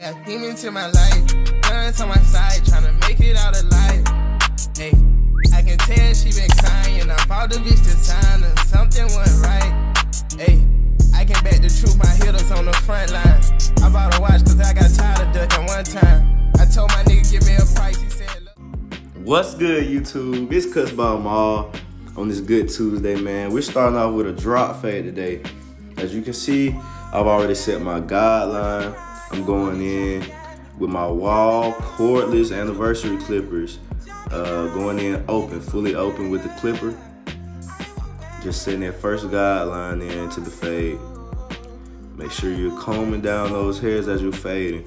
Got demons in my life, guns on my side, tryna make it out alive. Hey, I can tell she been crying. I fought the bitch this time and something went right. Hey, I can bet the truth, my hitters on the front line. I bought a watch cause I got tired of ducking one time. I told my nigga give me a price, he said look. What's good, YouTube? It's Cuss by Mal on this good Tuesday, man. We're starting off with a drop fade today. As you can see, I've already set my guideline. I'm going in with my wall cordless anniversary clippers. Going in open, fully open with the clipper. Just setting that first guideline into the fade. Make sure you're combing down those hairs as you're fading.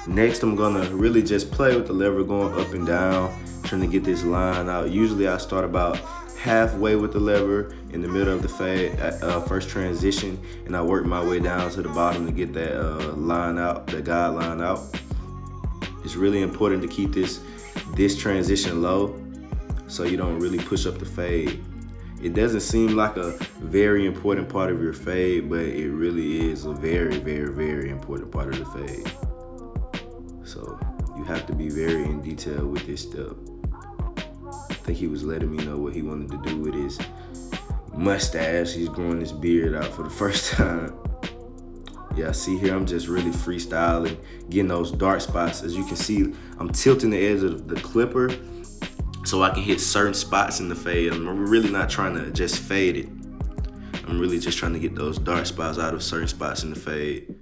Next, I'm gonna really just play with the lever going up and down, trying to get this line out. Usually I start about halfway with the lever in the middle of the fade, first transition, and I work my way down to the bottom to get that line out, the guideline out. It's really important to keep this transition low so you don't really push up the fade. It doesn't seem like a very important part of your fade, but it really is a very, very, very important part of the fade. So you have to be very in detail with this step. I think he was letting me know what he wanted to do with his mustache. He's growing his beard out for the first time. Yeah, see here, I'm just really freestyling, getting those dark spots. As you can see, I'm tilting the edge of the clipper so I can hit certain spots in the fade. I'm really not trying to just fade it. I'm really just trying to get those dark spots out of certain spots in the fade.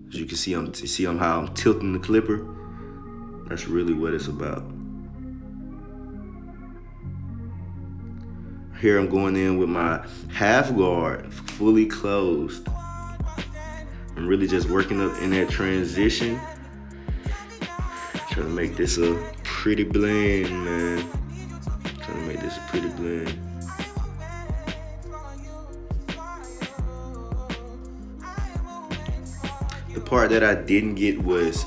As you can see, how I'm tilting the clipper. That's really what it's about. Here I'm going in with my half guard fully closed. I'm really just working up in that transition. Trying to make this a pretty blend, man. Trying to make this a pretty blend. The part that I didn't get was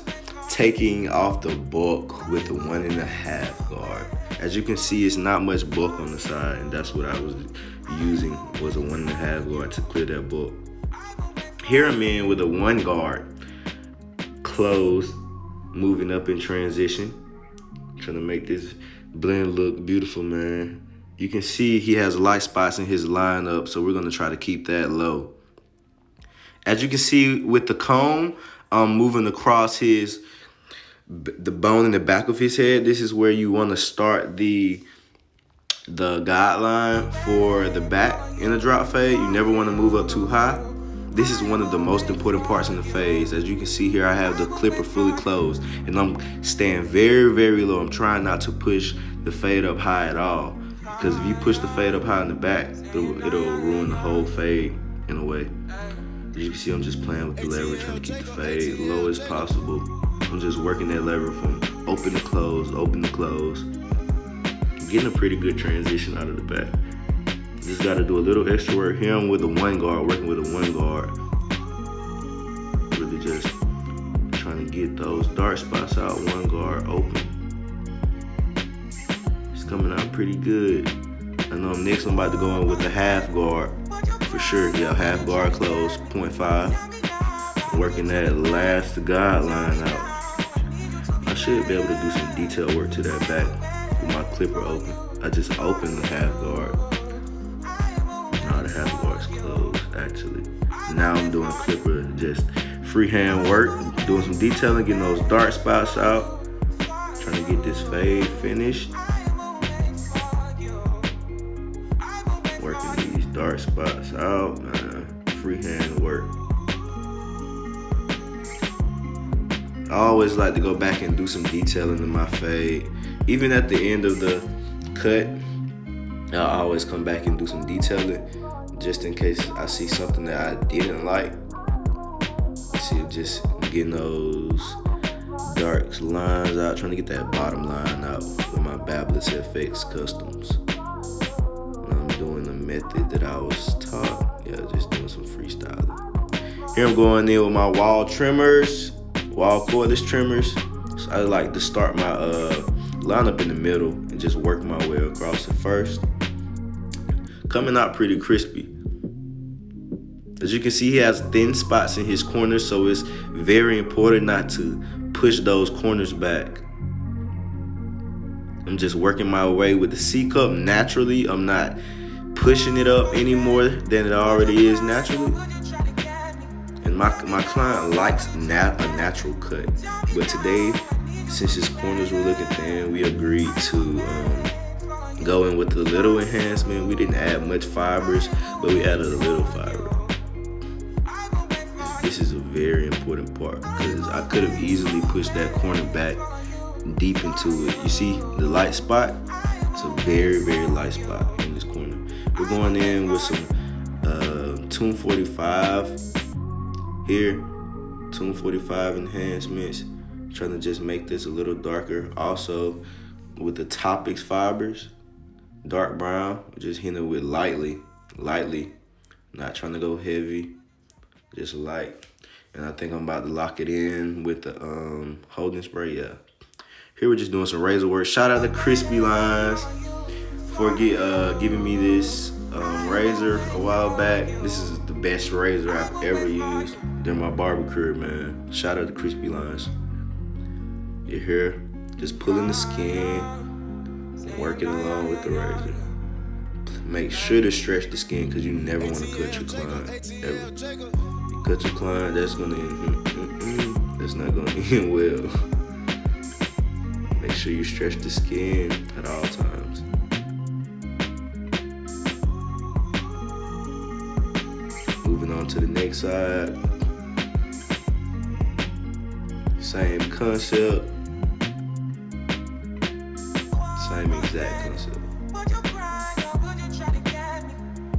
taking off the bulk with the 1.5 guard. As you can see, it's not much bulk on the side, and that's what I was using, was a 1.5 guard to clear that bulk. Here I'm in with a 1 guard, closed, moving up in transition. Trying to make this blend look beautiful, man. You can see he has light spots in his lineup, so we're gonna try to keep that low. As you can see with the comb, I'm moving across the bone in the back of his head. This is where you want to start the guideline for the back in a drop fade. You never want to move up too high. This is one of the most important parts in the fades. As you can see here, I have the clipper fully closed, and I'm staying very, very low. I'm trying not to push the fade up high at all, because if you push the fade up high in the back, it'll ruin the whole fade in a way. As you can see, I'm just playing with the lever, trying to keep the fade low as possible. I'm just working that lever from open to close, open to close. Getting a pretty good transition out of the back. Just gotta do a little extra work here. I'm with a 1 guard, working with a 1 guard. Really just trying to get those dark spots out, 1 guard open. It's coming out pretty good. I know next I'm about to go in with the half guard. For sure, yeah, half guard close, 0.5. Working that last guideline out. I should be able to do some detail work to that back with my clipper open. I just opened the half guard. Now the half guard's closed, actually. Now I'm doing clipper, just freehand work, doing some detailing, getting those dark spots out. Trying to get this fade finished. Working these dark spots out, man. Freehand work. I always like to go back and do some detailing in my fade. Even at the end of the cut, I always come back and do some detailing just in case I see something that I didn't like. See, just getting those dark lines out, trying to get that bottom line out with my Babyliss FX Customs. And I'm doing the method that I was taught. Yeah, just doing some freestyling. Here I'm going in with my wall trimmers. Wall cordless trimmers. So I like to start my lineup in the middle and just work my way across it first. Coming out pretty crispy. As you can see, he has thin spots in his corners, so it's very important not to push those corners back. I'm just working my way with the C cup naturally. I'm not pushing it up any more than it already is naturally. And my client likes a natural cut. But today, since his corners were looking thin, we agreed to go in with a little enhancement. We didn't add much fibers, but we added a little fiber. This is a very important part because I could have easily pushed that corner back deep into it. You see the light spot? It's a very, very light spot in this corner. We're going in with some Tune 45 here, Tune 45 enhancements. Trying to just make this a little darker. Also with the Topics fibers, dark brown, just hitting it with lightly, not trying to go heavy, just light. And I think I'm about to lock it in with the holding spray. Yeah. Here we're just doing some razor work. Shout out to Crispy Lines for giving me this razor a while back. This is the best razor I've ever used during my barber career, man. Shout out to Crispy Lines. You're here, just pulling the skin, working along with the razor. Make sure to stretch the skin because you never want to cut your client, ever. You cut your client, that's not gonna end well. Make sure you stretch the skin at all times. Moving on to the next side. Same concept. Same exact concept.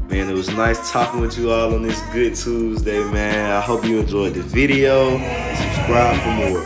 Man, it was nice talking with you all on this good Tuesday, man. I hope you enjoyed the video. Subscribe for more.